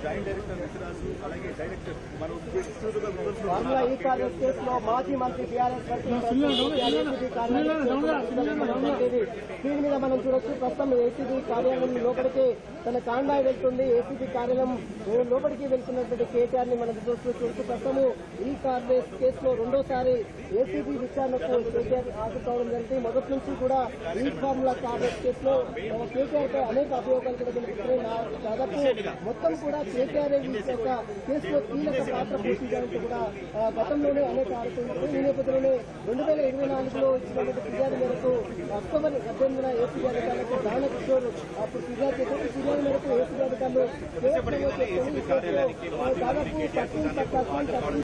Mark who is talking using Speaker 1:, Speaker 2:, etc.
Speaker 1: Joint director విశ్రాసు అలాగే director మనం
Speaker 2: ఈ కాంగ్రెస్ కేసులో మాజీ మంత్రి టీఆర్ఎస్ దీని మీద మనం చూడొచ్చు. ప్రస్తుతం ఏసీబీ కార్యాలయం లోపలికి తన కాండాయి వెళ్తుంది. ఏసీబీ కార్యాలయం లోపలికి వెళ్తున్నటువంటి కేటీఆర్ ని మనం చూస్తూ ప్రస్తుతం ఈ కాంగ్రెస్ కేసులో రెండోసారి ఏసీబీ విచారణకు కేటీఆర్ ఆగుకోవడం జరిగింది. మొదటి నుంచి కూడా ఈ ఫార్ములా కాంగ్రెస్ కేసులో కేటీఆర్ పై అనేక అభియోగాలు కూడా కనిపిస్తున్నాయి. దాదాపు మొత్తం కూడా కేటీఆర్ యొక్క కేసులో కీలక పాత్ర పోషించాలంటూ కూడా గతంలోనే అనేక ఆరోపణలు. ఈ నేపథ్యంలోనే 2024లో ఇచ్చినటువంటి ఫిర్యాదు మేరకు అక్టోబర్ 18న ఏసీబీ అధికారులకు దానకిషోర్ అప్పుడు ఫిర్యాదు చేశారు. ఫిర్యాదు మేరకు ఏసీబీ అధికారులు దాదాపు 13